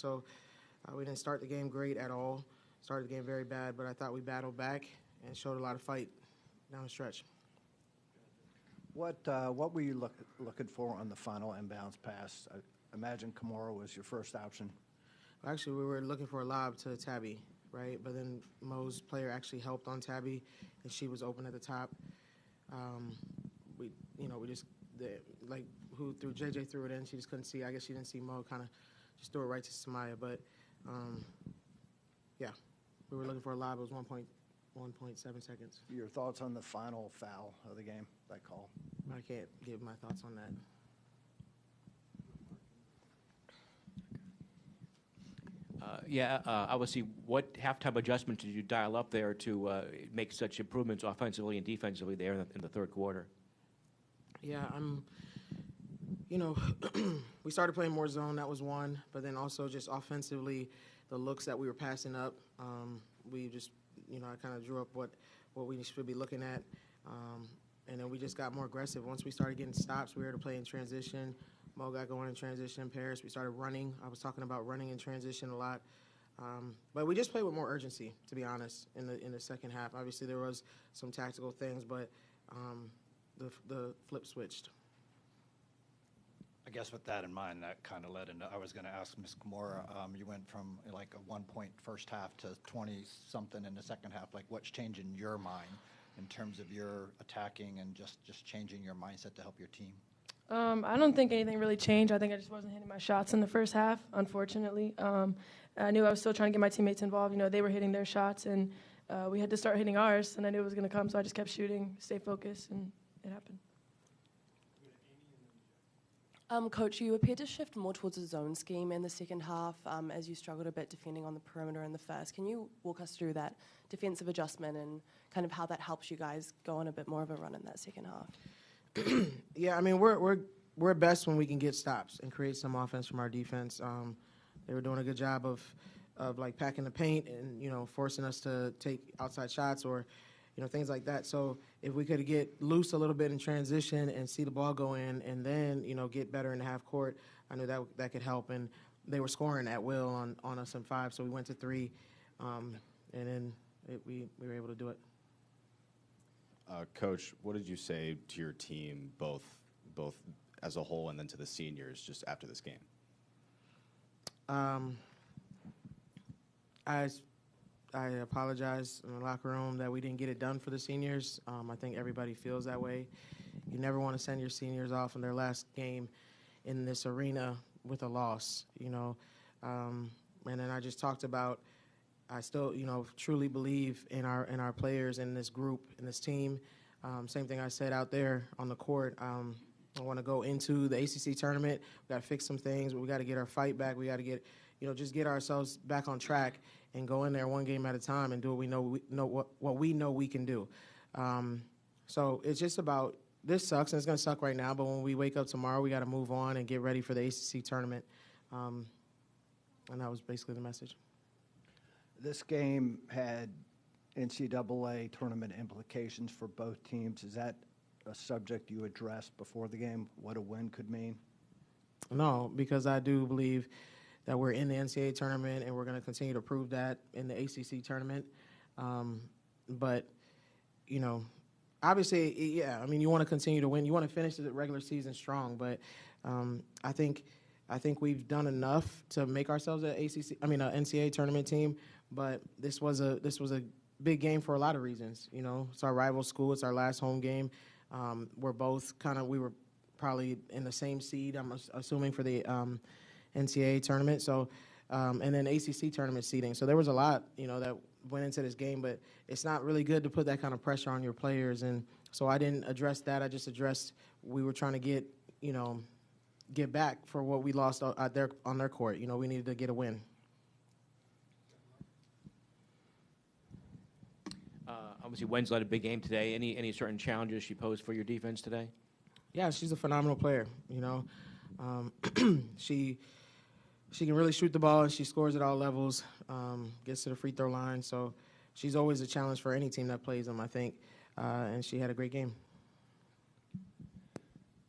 So we didn't start the game great at all. Started the game very bad, but I thought we battled back and showed a lot of fight down the stretch. What were you looking for on the final inbounds pass? I imagine Kimura was your first option. Actually, we were looking for a lob to Tabby, right? But then Mo's player actually helped on Tabby, and she was open at the top. We just who threw JJ threw it in. She just couldn't see. I guess she didn't see Mo. Kind of just threw it right to Samaya. But yeah, we were looking for a lob. It was 1.7 seconds. Your thoughts on the final foul of the game? That call? I can't give my thoughts on that. Obviously, what halftime adjustment did you dial up there to make such improvements offensively and defensively there in the third quarter? Yeah, we started playing more zone. That was one. But then also just offensively, the looks that we were passing up, we just, I kind of drew up what we should be looking at. And then we just got more aggressive. Once we started getting stops, we were able to play in transition. Mo got going in transition. Paris, we started running. I was talking about running in transition a lot. But we just played with more urgency, to be honest, in the second half. Obviously, there was some tactical things, but the flip switched. I guess with that in mind, that kind of led into, I was going to ask Ms. Kimura, you went from like a 1-point first half to 20-something in the second half. Like, what's changed in your mind in terms of your attacking and just changing your mindset to help your team? I don't think anything really changed. I think I just wasn't hitting my shots in the first half, unfortunately. I knew I was still trying to get my teammates involved. They were hitting their shots, and we had to start hitting ours, and I knew it was going to come, so I just kept shooting, stay focused, and it happened. Coach, you appeared to shift more towards a zone scheme in the second half as you struggled a bit defending on the perimeter in the first. Can you walk us through that defensive adjustment and kind of how that helps you guys go on a bit more of a run in that second half? Yeah, I mean, we're best when we can get stops and create some offense from our defense. They were doing a good job of like packing the paint and forcing us to take outside shots or things like that. So if we could get loose a little bit in transition and see the ball go in and then get better in the half court, I knew that could help. And they were scoring at will on us in 5, so we went to 3, and then we were able to do it. Coach, what did you say to your team, both as a whole and then to the seniors, just after this game? I apologize in the locker room that we didn't get it done for the seniors. I think everybody feels that way. You never want to send your seniors off in their last game in this arena with a loss, And then I just talked about I still, truly believe in our players, in this group, in this team. Same thing I said out there on the court. I want to go into the ACC tournament. We got to fix some things, but we got to get our fight back. We got to get, just get ourselves back on track and go in there one game at a time and do what we know we can do. So it's just about, this sucks, and it's going to suck right now, but when we wake up tomorrow, we got to move on and get ready for the ACC tournament. And that was basically the message. This game had NCAA tournament implications for both teams. Is that a subject you addressed before the game, what a win could mean? No, because I do believe that we're in the NCAA tournament and we're going to continue to prove that in the ACC tournament. But, obviously, yeah, I mean, you want to continue to win. You want to finish the regular season strong, but I think we've done enough to make ourselves an NCAA tournament team. But this was a big game for a lot of reasons. It's our rival school. It's our last home game. We're both we were probably in the same seed, I'm assuming, for the NCAA tournament. So, and then ACC tournament seeding. So there was a lot, that went into this game. But it's not really good to put that kind of pressure on your players. And so I didn't address that. I just addressed we were trying to get back for what we lost on their court. We needed to get a win. Obviously, Winslow had a big game today. Any certain challenges she posed for your defense today? Yeah, she's a phenomenal player. She can really shoot the ball, and she scores at all levels, gets to the free throw line. So she's always a challenge for any team that plays them, I think. And she had a great game.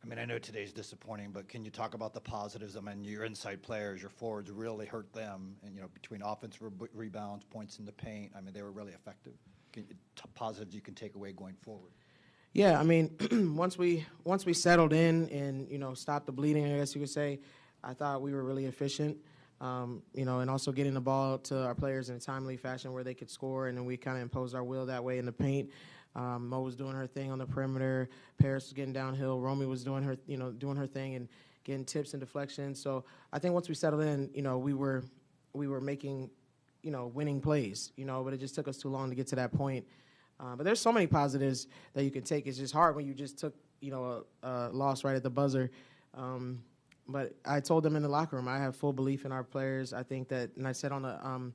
I mean, I know today's disappointing, but can you talk about the positives? I mean, your inside players, your forwards really hurt them, and between offensive rebounds, points in the paint. I mean, they were really effective. Positives you can take away going forward. Yeah, I mean, once we settled in and stopped the bleeding, I guess you could say, I thought we were really efficient. And also getting the ball to our players in a timely fashion where they could score, and then we kind of imposed our will that way in the paint. Mo was doing her thing on the perimeter. Paris was getting downhill. Romy was doing her thing and getting tips and deflections. So I think once we settled in, we were making, winning plays. But it just took us too long to get to that point. But there's so many positives that you can take. It's just hard when you just took, a loss right at the buzzer. But I told them in the locker room, I have full belief in our players. I think that, and I said on the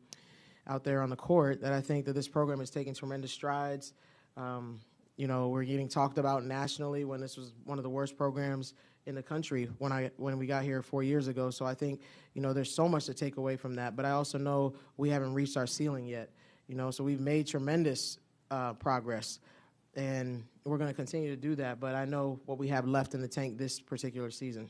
out there on the court, that I think that this program is taking tremendous strides. We're getting talked about nationally when this was one of the worst programs in the country when we got here 4 years ago. So I think, there's so much to take away from that. But I also know we haven't reached our ceiling yet. So we've made tremendous progress, and we're going to continue to do that. But I know what we have left in the tank this particular season.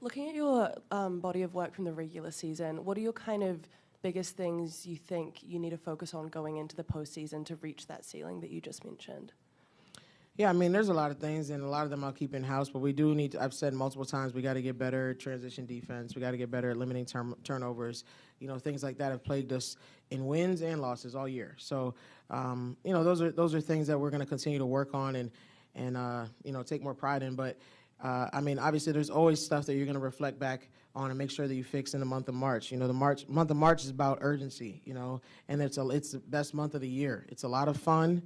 Looking at your body of work from the regular season, what are your kind of biggest things you think you need to focus on going into the postseason to reach that ceiling that you just mentioned? Yeah, I mean, there's a lot of things, and a lot of them I'll keep in-house, but we do need to, I've said multiple times, we got to get better at transition defense. We got to get better at limiting turnovers. Things like that have plagued us in wins and losses all year. So, those are things that we're going to continue to work on and take more pride in. But, obviously there's always stuff that you're going to reflect back on and make sure that you fix in the month of March. The month of March is about urgency, and it's the best month of the year. It's a lot of fun.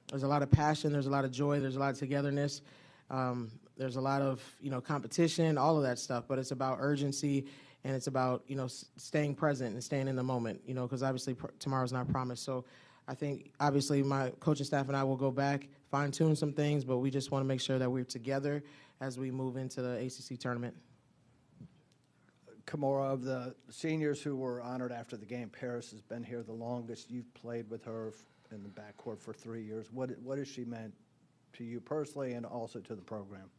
There's a lot of passion. There's a lot of joy. There's a lot of togetherness. There's a lot of, competition, all of that stuff. But it's about urgency, and it's about, staying present and staying in the moment, because obviously tomorrow's not promised. So I think, obviously, my coaching staff and I will go back, fine-tune some things, but we just want to make sure that we're together as we move into the ACC tournament. Kimora, of the seniors who were honored after the game, Paris has been here the longest. You've played with her in the backcourt for 3 years. What has she meant to you personally and also to the program?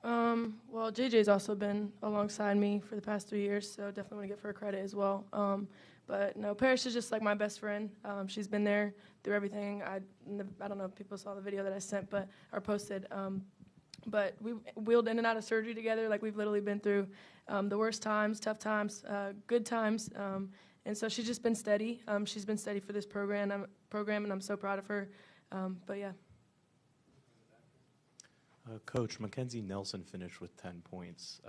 Well, JJ's also been alongside me for the past 3 years, so definitely want to give her credit as well. But no, Paris is just like my best friend. She's been there through everything. I don't know if people saw the video that I sent or posted. But we wheeled in and out of surgery together. Like, we've literally been through the worst times, tough times, good times. And so she's just been steady. She's been steady for this program, and I'm so proud of her. But, yeah. Coach, Mackenzie Nelson finished with 10 points.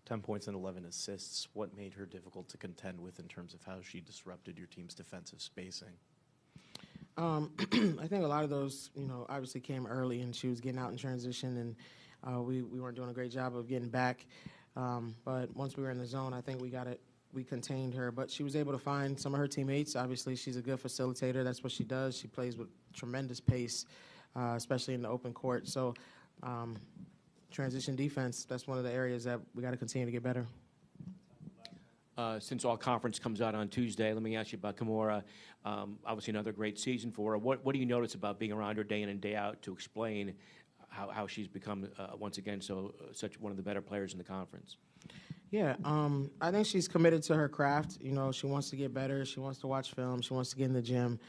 10 points and 11 assists. What made her difficult to contend with in terms of how she disrupted your team's defensive spacing? I think a lot of those, obviously came early, and she was getting out in transition, and we weren't doing a great job of getting back. But once we were in the zone, I think we contained her. But she was able to find some of her teammates. Obviously, she's a good facilitator. That's what she does. She plays with tremendous pace, especially in the open court. So transition defense, that's one of the areas that we got to continue to get better. Since all conference comes out on Tuesday, let me ask you about Kimora. Obviously, another great season for her. What do you notice about being around her day in and day out to explain how she's become once again such one of the better players in the conference? Yeah, I think she's committed to her craft. She wants to get better. She wants to watch film. She wants to get in the gym.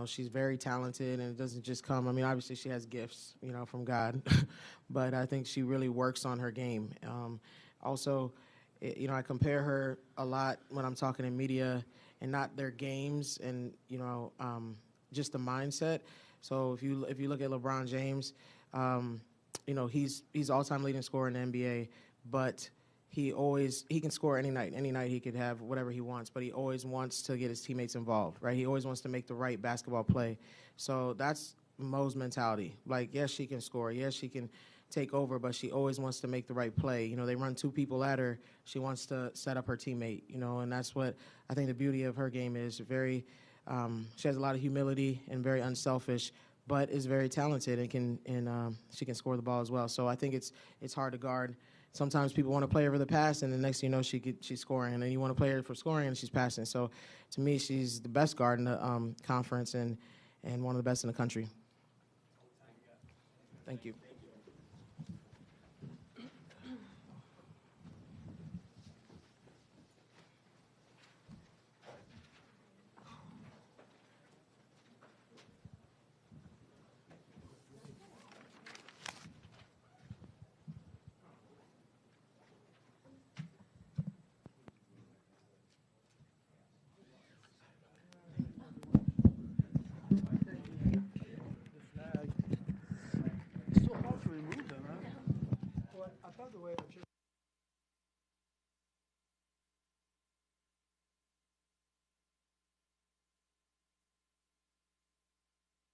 She's very talented, and it doesn't just come. Obviously she has gifts, from God, but I think she really works on her game. Also, I compare her a lot when I'm talking in media, and not their games, and just the mindset. So if you look at LeBron James, he's all-time leading scorer in the NBA, but he can score any night. Any night he could have whatever he wants, but he always wants to get his teammates involved, right? He always wants to make the right basketball play. So that's Mo's mentality. Like, yes, she can score. Yes, she can take over, but she always wants to make the right play. They run two people at her. She wants to set up her teammate, and that's what I think the beauty of her game is. She has a lot of humility and very unselfish, but is very talented and she can score the ball as well. So I think it's hard to guard. Sometimes people want to play her for the pass, and the next thing you know, she's scoring. And then you want to play her for scoring, and she's passing. So to me, she's the best guard in the conference, and and one of the best in the country. Thank you. It's so hard to remove them, huh? Well, I thought the way I